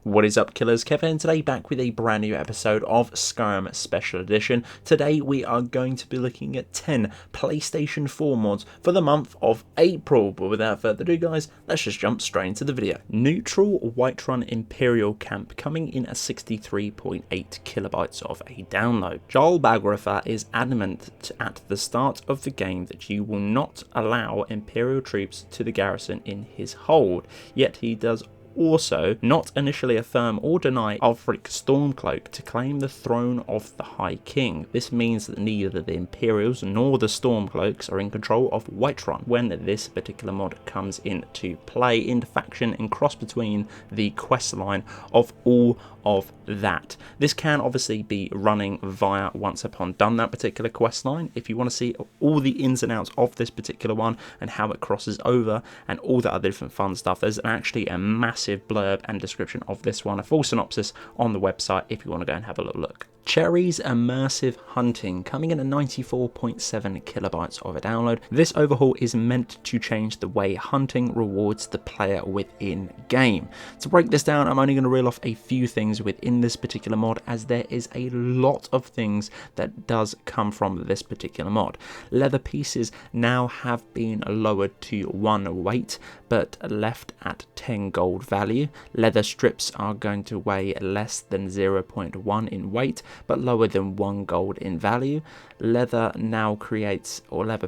What is up, killers? Kevin today back with a brand new episode of Skyrim Special Edition. Today we are going to be looking at 10 PlayStation 4 mods for the month of April. But without further ado, guys, let's just jump straight into the video. Neutral Whiterun Imperial camp coming in at 63.8 kilobytes of a download. Jarl Bagratha is adamant at the start of the game that you will not allow Imperial troops to the garrison in his hold, yet he does also not initially affirm or deny Ulfric Stormcloak to claim the throne of the High King. This means that neither the Imperials nor the Stormcloaks are in control of Whiterun when this particular mod comes into play, in faction and cross between the quest line of all of that. This can obviously be running via once upon done that particular quest line. If you want to see all the ins and outs of this particular one and how it crosses over and all the other different fun stuff, there's actually a massive blurb and description of this one, a full synopsis on the website if you want to go and have a little look. Cherry's Immersive Hunting coming in at 94.7 kilobytes of a download. This overhaul is meant to change the way hunting rewards the player within game. To break this down, I'm only going to reel off a few things within this particular mod, as there is a lot of things that does come from this particular mod. Leather pieces now have been lowered to 1 weight but left at 10 gold value. Leather strips are going to weigh less than 0.1 in weight but lower than 1 gold in value. Leather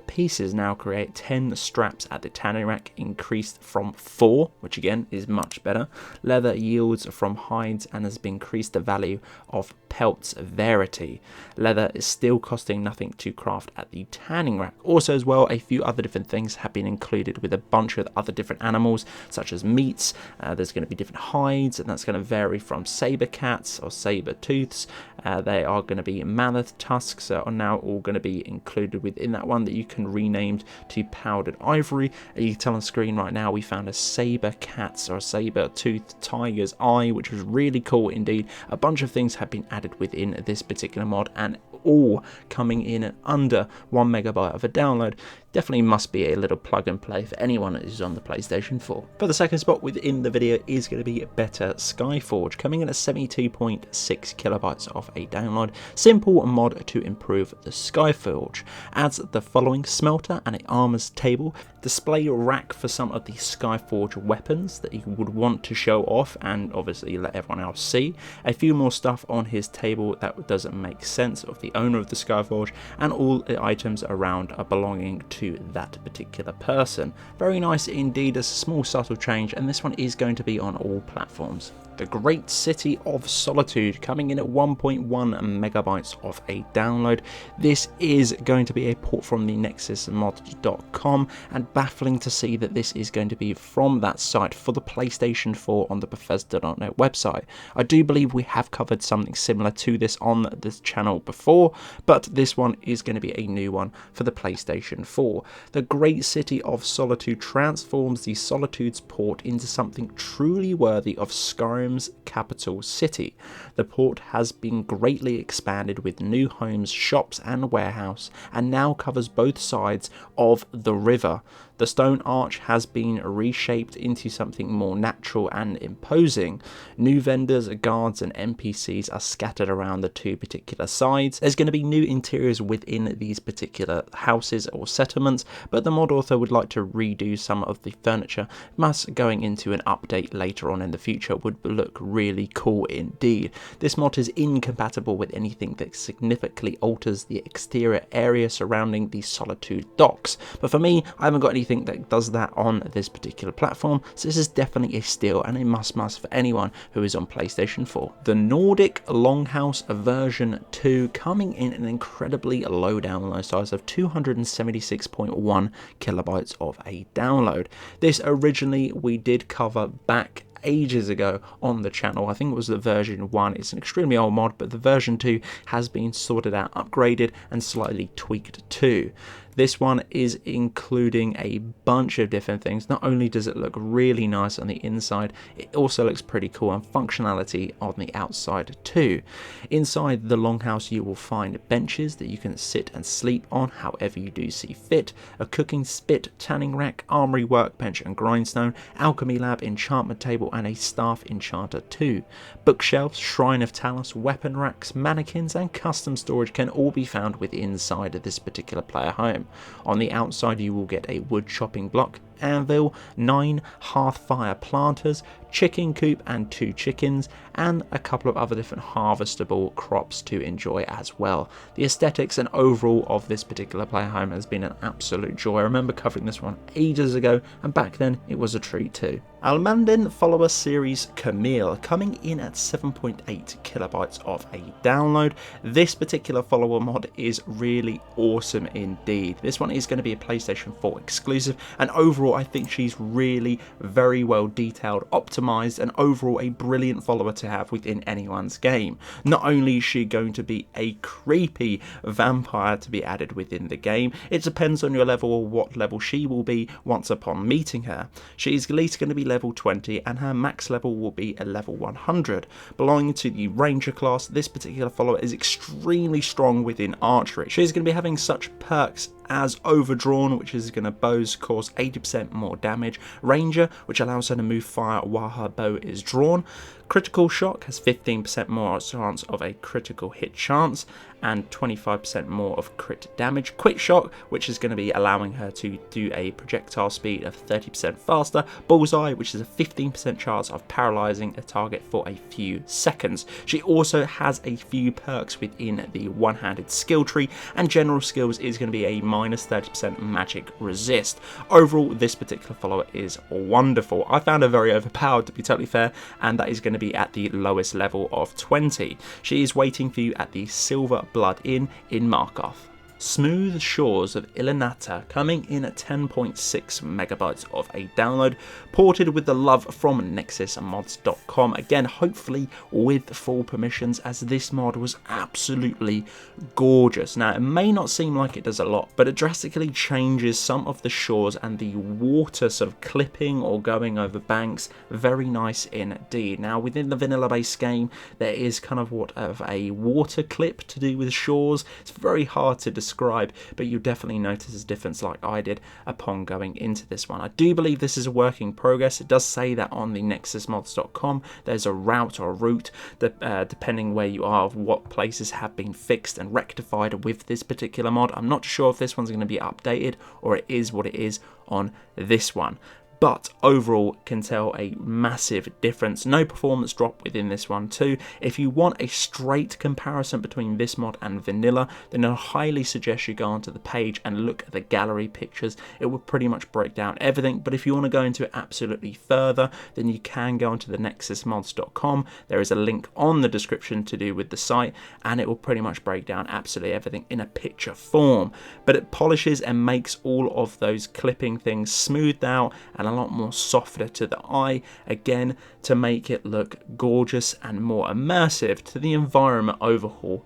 pieces now create 10 straps at the tanning rack, increased from 4, which again is much better. Leather yields from hides and has been increased the value of pelt's verity. Leather is still costing nothing to craft at the tanning rack. Also as well, a few other different things have been included with a bunch of other different animals such as meats. There's going to be different hides, and that's going to vary from saber cats or saber tooths. They are going to be mammoth tusks are now all going to be included within that one that you can rename to powdered ivory. You can tell on screen right now we found a saber cat's or saber tooth tiger's eye, which was really cool indeed. A bunch of things have been added within this particular mod, and all coming in at under 1 megabyte of a download. Definitely must be a little plug and play for anyone that is on the PlayStation 4. For the second spot within the video is going to be better Skyforge, coming in at 72.6 kilobytes of a download. Simple mod to improve the Skyforge. Adds the following: smelter and an armors table, display rack for some of the Skyforge weapons that you would want to show off and obviously let everyone else see. A few more stuff on his table that doesn't make sense of the owner of the Skyforge, and all the items around are belonging to that particular person. Very nice indeed. It's a small subtle change, and this one is going to be on all platforms. The Great City of Solitude coming in at 1.1 megabytes of a download. This is going to be a port from the nexusmod.com, and baffling to see that this is going to be from that site for the PlayStation 4 on the Bethesda.net website. I do believe we have covered something similar to this on this channel before, but this one is going to be a new one for the PlayStation 4. The Great City of Solitude transforms the Solitude's port into something truly worthy of Skyrim's capital city. The port has been greatly expanded with new homes, shops and warehouse, and now covers both sides of the river. The stone arch has been reshaped into something more natural and imposing. New vendors, guards and NPCs are scattered around the two particular sides. There's going to be new interiors within these particular houses or settlements, but the mod author would like to redo some of the furniture, thus going into an update later on in the future would look really cool indeed. This mod is incompatible with anything that significantly alters the exterior area surrounding the Solitude docks, but for me, I haven't got anything that does that on this particular platform, so this is definitely a steal and a must for anyone who is on PlayStation 4. The Nordic Longhouse version 2 coming in an incredibly low download size of 276.1 kilobytes of a download. This originally we did cover back ages ago on the channel. I think it was the version 1. It's an extremely old mod, but the version 2 has been sorted out, upgraded and slightly tweaked too. This one is including a bunch of different things. Not only does it look really nice on the inside, it also looks pretty cool and functionality on the outside too. Inside the longhouse you will find benches that you can sit and sleep on however you do see fit, a cooking spit, tanning rack, armory workbench and grindstone, alchemy lab, enchantment table and a staff enchanter too. Bookshelves, shrine of Talos, weapon racks, mannequins and custom storage can all be found within inside of this particular player home. On the outside you will get a wood chopping block, anvil, 9 hearthfire planters, chicken coop and 2 chickens, and a couple of other different harvestable crops to enjoy as well. The aesthetics and overall of this particular player home has been an absolute joy. I remember covering this one ages ago, and back then it was a treat too. Almandin follower series Camille, coming in at 7.8 kilobytes of a download. This particular follower mod is really awesome indeed. This one is going to be a PlayStation 4 exclusive, and overall I think she's really very well detailed, optimized, and overall a brilliant follower to have within anyone's game. Not only is she going to be a creepy vampire to be added within the game, it depends on your level or what level she will be once upon meeting her. She is at least going to be level 20 and her max level will be a level 100. Belonging to the ranger class, this particular follower is extremely strong within archery. She's going to be having such perks as Overdrawn, which is going to bows cause 80% more damage, Ranger, which allows her to move fire while her bow is drawn, Critical Shock has 15% more chance of a critical hit chance and 25% more of crit damage, Quick Shock, which is going to be allowing her to do a projectile speed of 30% faster, Bullseye, which is a 15% chance of paralysing a target for a few seconds. She also has a few perks within the one-handed skill tree, and general skills is going to be a minus 30% magic resist. Overall, this particular follower is wonderful. I found her very overpowered, to be totally fair, and that is going to be at the lowest level of 20. She is waiting for you at the Silver Blood Inn in Markov. Smooth Shores of Ilinata, coming in at 10.6 megabytes of a download, ported with the love from nexusmods.com, again hopefully with full permissions, as this mod was absolutely gorgeous. Now it may not seem like it does a lot, but it drastically changes some of the shores and the water sort of clipping or going over banks. Very nice indeed. Now within the vanilla based game there is kind of what of a water clip to do with shores. It's very hard to describe, but you definitely notice a difference like I did upon going into this one. I do believe this is a work in progress. It does say that on the nexusmods.com there's a route or a route that depending where you are of what places have been fixed and rectified with this particular mod. I'm not sure if this one's going to be updated or it is what it is on this one, but overall can tell a massive difference. No performance drop within this one too. If you want a straight comparison between this mod and vanilla, then I highly suggest you go onto the page and look at the gallery pictures. It will pretty much break down everything, but if you want to go into it absolutely further, then you can go onto the nexusmods.com. There is a link on the description to do with the site, and it will pretty much break down absolutely everything in a picture form. But it polishes and makes all of those clipping things smoothed out and a lot more softer to the eye, again to make it look gorgeous and more immersive to the environment overhaul.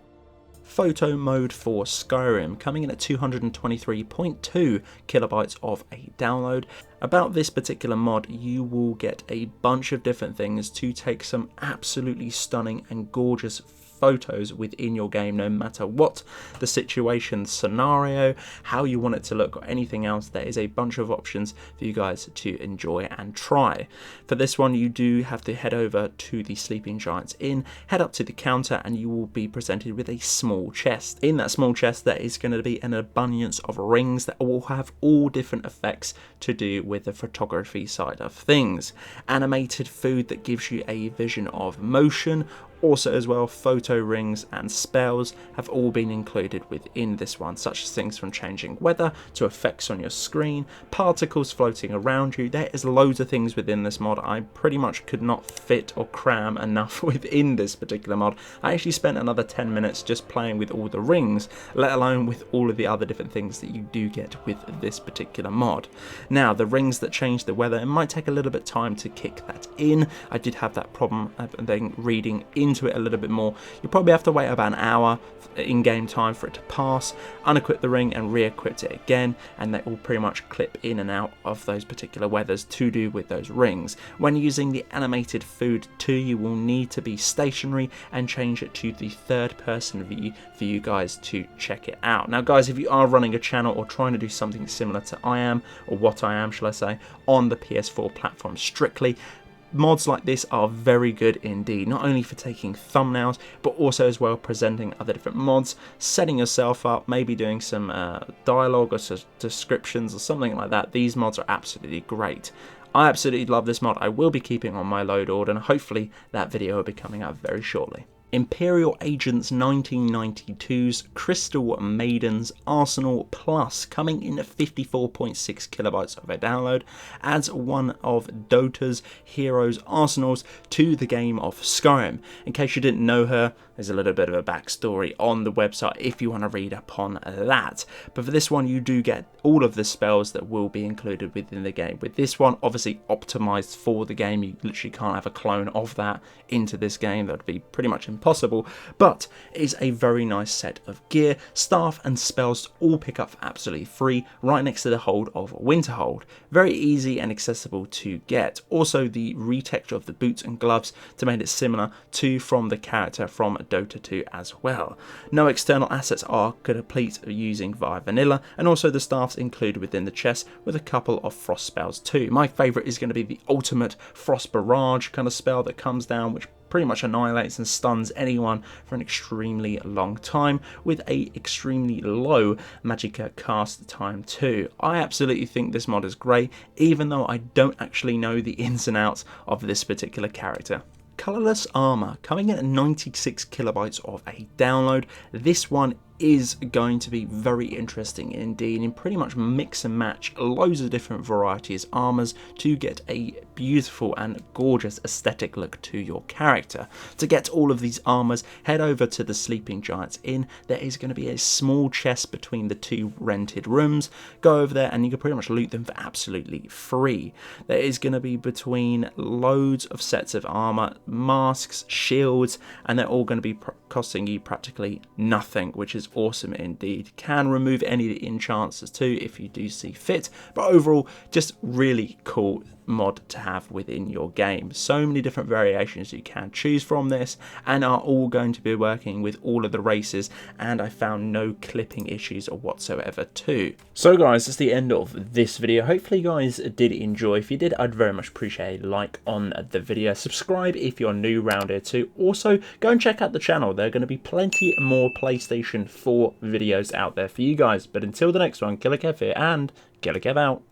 Photo mode for Skyrim, coming in at 223.2 kilobytes of a download. About this particular mod, you will get a bunch of different things to take some absolutely stunning and gorgeous photos within your game, no matter what the situation, scenario, how you want it to look or anything else. There is a bunch of options for you guys to enjoy and try. For this one you do have to head over to the Sleeping Giants Inn, head up to the counter, and you will be presented with a small chest. In that small chest there is going to be an abundance of rings that will have all different effects to do with the photography side of things. Animated food that gives you a vision of motion. Also as well, photo rings and spells have all been included within this one, such as things from changing weather to effects on your screen, particles floating around you. There is loads of things within this mod. I pretty much could not fit or cram enough within this particular mod. I actually spent another 10 minutes just playing with all the rings, let alone with all of the other different things that you do get with this particular mod. Now the rings that change the weather, it might take a little bit of time to kick that in. I did have that problem then reading in into it a little bit more, you probably have to wait about an hour in-game time for it to pass, unequip the ring and re-equip it again, and they all pretty much clip in and out of those particular weathers to do with those rings. When using the animated food too, you will need to be stationary and change it to the third person view for you guys to check it out. Now guys, if you are running a channel or trying to do something similar to I am, or what I am shall I say, on the PS4 platform strictly, mods like this are very good indeed, not only for taking thumbnails, but also as well presenting other different mods, setting yourself up, maybe doing some dialogue or descriptions or something like that. These mods are absolutely great. I absolutely love this mod. I will be keeping on my load order, and hopefully that video will be coming out very shortly. Imperial Agents 1992's Crystal Maidens Arsenal Plus, coming in at 54.6 kilobytes of a download, adds one of Dota's heroes' arsenals to the game of Skyrim. In case you didn't know her, there's a little bit of a backstory on the website if you want to read upon that. But for this one, you do get all of the spells that will be included within the game. With this one, obviously optimized for the game, you literally can't have a clone of that into this game. That would be pretty much impossible, but it is a very nice set of gear, staff and spells to all pick up for absolutely free right next to the hold of Winterhold. Very easy and accessible to get. Also the retexture of the boots and gloves to make it similar to from the character from Dota 2 as well. No external assets are complete using via vanilla, and also the staffs included within the chest with a couple of frost spells too. My favourite is going to be the ultimate frost barrage kind of spell that comes down, which pretty much annihilates and stuns anyone for an extremely long time with a extremely low magicka cast time too. I absolutely think this mod is great, even though I don't actually know the ins and outs of this particular character. Colorless Armor, coming in at 96 kilobytes of a download. This one is going to be very interesting indeed, and pretty much mix and match loads of different varieties of armors to get a beautiful and gorgeous aesthetic look to your character. To get all of these armors, head over to the Sleeping Giants Inn. There is going to be a small chest between the two rented rooms. Go over there and you can pretty much loot them for absolutely free. There is going to be between loads of sets of armor, masks, shields, and they're all going to be costing you practically nothing, which is awesome indeed. Can remove any of the enchanters too if you do see fit, but overall just really cool mod to have within your game. So many different variations you can choose from this, and are all going to be working with all of the races, and I found no clipping issues or whatsoever too. So guys, that's the end of this video. Hopefully you guys did enjoy. If you did, I'd very much appreciate a like on the video. Subscribe if you're new around here too. Also go and check out the channel. There are going to be plenty more PlayStation 4 videos out there for you guys. But until the next one, Killerkev here, and Killerkev out.